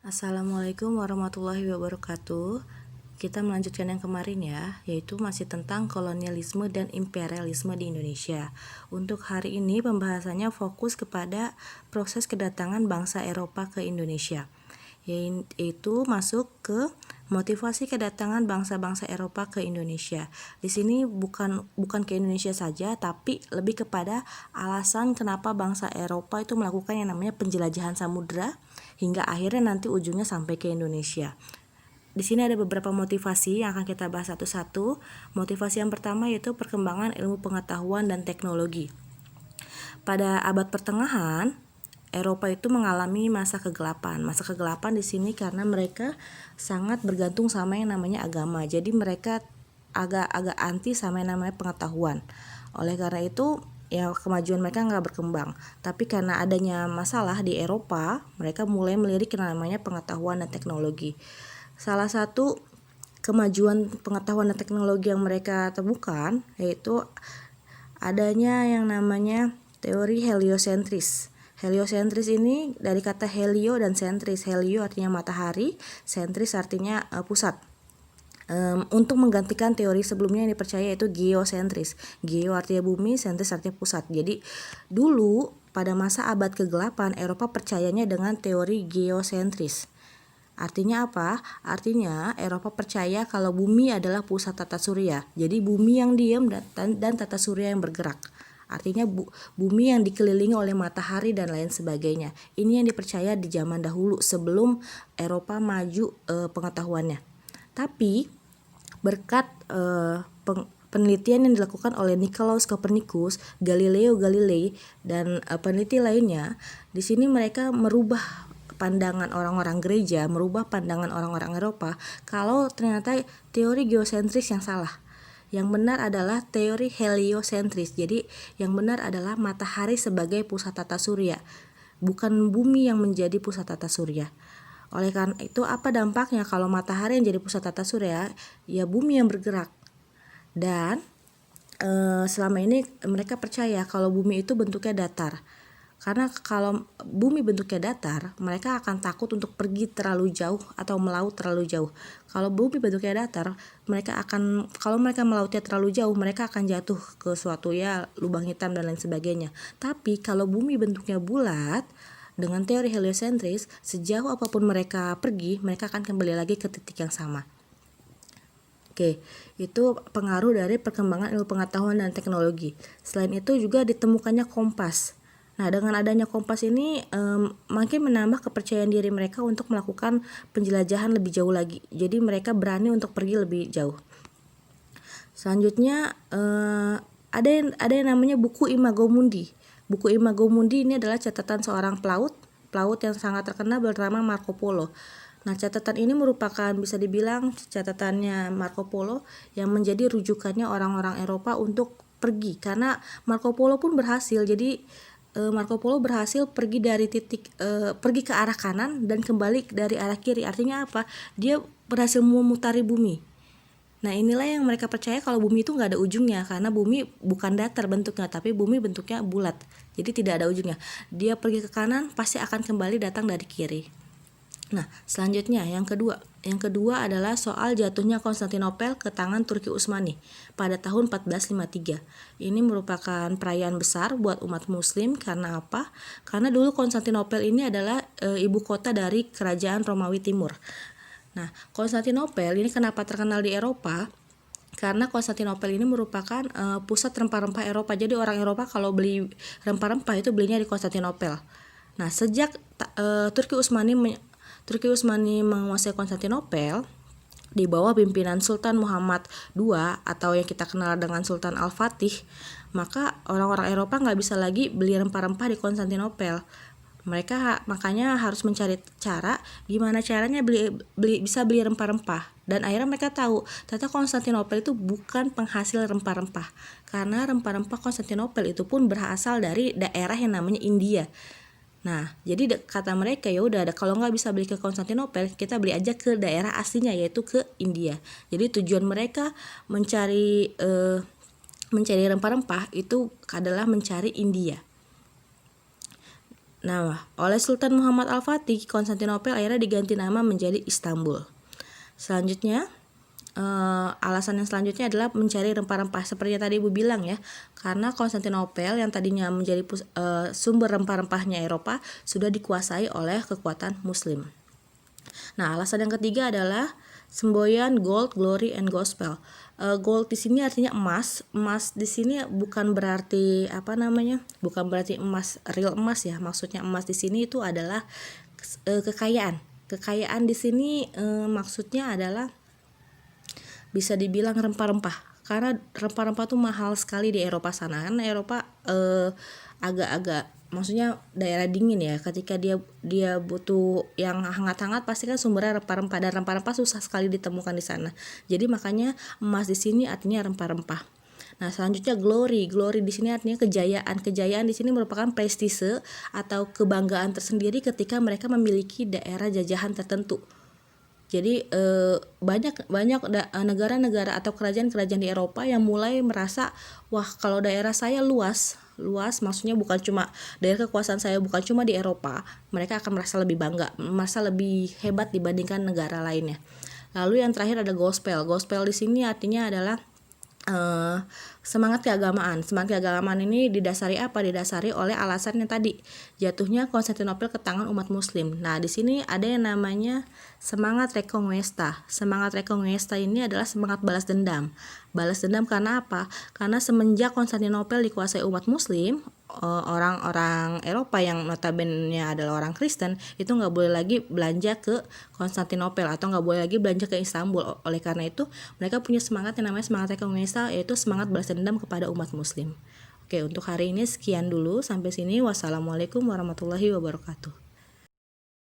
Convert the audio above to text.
Assalamualaikum warahmatullahi wabarakatuh. Kita melanjutkan yang kemarin ya, yaitu masih tentang kolonialisme dan imperialisme di Indonesia. Untuk hari ini pembahasannya fokus kepada proses kedatangan bangsa Eropa ke Indonesia, yaitu masuk ke motivasi kedatangan bangsa-bangsa Eropa ke Indonesia. Di sini bukan ke Indonesia saja, tapi lebih kepada alasan kenapa bangsa Eropa itu melakukan yang namanya penjelajahan samudra hingga akhirnya nanti ujungnya sampai ke Indonesia. Di sini ada beberapa motivasi yang akan kita bahas satu-satu. Motivasi yang pertama yaitu perkembangan ilmu pengetahuan dan teknologi. Pada abad pertengahan, Eropa itu mengalami masa kegelapan. Masa kegelapan di sini karena mereka sangat bergantung sama yang namanya agama. Jadi mereka agak anti sama yang namanya pengetahuan. Oleh karena itu, ya kemajuan mereka nggak berkembang. Tapi karena adanya masalah di Eropa, mereka mulai melirik yang namanya pengetahuan dan teknologi. Salah satu kemajuan pengetahuan dan teknologi yang mereka temukan yaitu adanya yang namanya teori heliosentris. Heliosentris ini dari kata helio dan sentris. Helio artinya matahari, sentris artinya pusat. Untuk menggantikan teori sebelumnya yang dipercaya yaitu geosentris. Geo artinya bumi, sentris artinya pusat. Jadi dulu pada masa abad kegelapan Eropa percayanya dengan teori geosentris. Artinya apa? Artinya Eropa percaya kalau bumi adalah pusat tata surya. Jadi bumi yang diam dan tata surya yang bergerak. Artinya bumi yang dikelilingi oleh matahari dan lain sebagainya. Ini yang dipercaya di zaman dahulu sebelum Eropa maju pengetahuannya. Tapi berkat penelitian yang dilakukan oleh Nicolaus Copernicus, Galileo Galilei, dan peneliti lainnya, di sini mereka merubah pandangan orang-orang gereja, merubah pandangan orang-orang Eropa kalau ternyata teori geosentris yang salah. Yang benar adalah teori heliosentris. Jadi yang benar adalah matahari sebagai pusat tata surya, bukan bumi yang menjadi pusat tata surya. Oleh karena itu, apa dampaknya kalau matahari yang jadi pusat tata surya? Ya bumi yang bergerak. Dan selama ini mereka percaya kalau bumi itu bentuknya datar. Karena kalau bumi bentuknya datar, mereka akan takut untuk pergi terlalu jauh atau melaut terlalu jauh. Kalau bumi bentuknya datar, kalau mereka melautnya terlalu jauh, mereka akan jatuh ke suatu lubang hitam dan lain sebagainya. Tapi kalau bumi bentuknya bulat, dengan teori heliosentris, sejauh apapun mereka pergi, mereka akan kembali lagi ke titik yang sama. Oke, itu pengaruh dari perkembangan ilmu pengetahuan dan teknologi. Selain itu juga ditemukannya kompas. Nah, dengan adanya kompas ini makin menambah kepercayaan diri mereka untuk melakukan penjelajahan lebih jauh lagi. Jadi mereka berani untuk pergi lebih jauh. Selanjutnya ada yang namanya buku Imago Mundi. Buku Imago Mundi ini adalah catatan seorang pelaut yang sangat terkenal bernama Marco Polo. Nah, catatan ini merupakan bisa dibilang catatannya Marco Polo yang menjadi rujukannya orang-orang Eropa untuk pergi, karena Marco Polo pun berhasil. Jadi Marco Polo berhasil pergi dari pergi ke arah kanan dan kembali dari arah kiri. Artinya apa? Dia berhasil memutari bumi. Nah, inilah yang mereka percaya kalau bumi itu nggak ada ujungnya, karena bumi bukan datar bentuknya, tapi bumi bentuknya bulat. Jadi tidak ada ujungnya. Dia pergi ke kanan pasti akan kembali datang dari kiri. Nah, selanjutnya yang kedua adalah soal jatuhnya Konstantinopel ke tangan Turki Utsmani pada tahun 1453. Ini merupakan perayaan besar buat umat muslim. Karena apa? Karena dulu Konstantinopel ini adalah ibu kota dari kerajaan Romawi Timur. Nah, Konstantinopel ini kenapa terkenal di Eropa? Karena Konstantinopel ini merupakan pusat rempah-rempah Eropa. Jadi orang Eropa kalau beli rempah-rempah itu belinya di Konstantinopel. Nah, sejak Turki Utsmani menguasai Konstantinopel di bawah pimpinan Sultan Muhammad II atau yang kita kenal dengan Sultan Al-Fatih, maka orang-orang Eropa nggak bisa lagi beli rempah-rempah di Konstantinopel. Mereka makanya harus mencari cara gimana caranya bisa beli rempah-rempah. Dan akhirnya mereka tahu ternyata Konstantinopel itu bukan penghasil rempah-rempah, karena rempah-rempah Konstantinopel itu pun berasal dari daerah yang namanya India. Nah, jadi kata mereka ya udah, kalau nggak bisa beli ke Konstantinopel, kita beli aja ke daerah aslinya yaitu ke India. Jadi tujuan mereka mencari rempah-rempah itu adalah mencari India. Nah, oleh Sultan Muhammad Al-Fatih, Konstantinopel akhirnya diganti nama menjadi Istanbul. Selanjutnya, alasan yang selanjutnya adalah mencari rempah-rempah seperti yang tadi Ibu bilang ya, karena Konstantinopel yang tadinya menjadi sumber rempah-rempahnya Eropa sudah dikuasai oleh kekuatan Muslim. Nah, alasan yang ketiga adalah semboyan gold, glory, and gospel. Gold di sini artinya emas. Emas di sini bukan berarti bukan berarti emas real emas ya. Maksudnya emas di sini itu adalah kekayaan. Kekayaan di sini maksudnya adalah bisa dibilang rempah-rempah, karena rempah-rempah tuh mahal sekali di Eropa sana. Karena Eropa agak-agak maksudnya daerah dingin ya, ketika dia butuh yang hangat-hangat pasti kan sumbernya rempah-rempah, dan rempah-rempah susah sekali ditemukan di sana. Jadi makanya emas di sini artinya rempah-rempah. Nah, selanjutnya glory. Glory di sini artinya kejayaan. Kejayaan di sini merupakan prestise atau kebanggaan tersendiri ketika mereka memiliki daerah jajahan tertentu. Jadi banyak negara-negara atau kerajaan-kerajaan di Eropa yang mulai merasa, wah kalau daerah saya luas maksudnya bukan cuma daerah kekuasaan saya bukan cuma di Eropa, mereka akan merasa lebih bangga, merasa lebih hebat dibandingkan negara lainnya. Lalu yang terakhir ada gospel. Gospel di sini artinya adalah semangat keagamaan. Semangat keagamaan ini didasari apa? Didasari oleh alasan yang tadi, jatuhnya Konstantinopel ke tangan umat Muslim. Nah, di sini ada yang namanya semangat reconquista. Semangat reconquista ini adalah semangat balas dendam. Balas dendam karena apa? Karena semenjak Konstantinopel dikuasai umat Muslim, orang-orang Eropa yang notabene adalah orang Kristen itu nggak boleh lagi belanja ke Konstantinopel atau nggak boleh lagi belanja ke Istanbul. Oleh karena itu mereka punya semangat yang namanya semangat reconquista, yaitu semangat balas dendam kepada umat Muslim. Oke, untuk hari ini sekian dulu, sampai sini. Wassalamualaikum warahmatullahi wabarakatuh.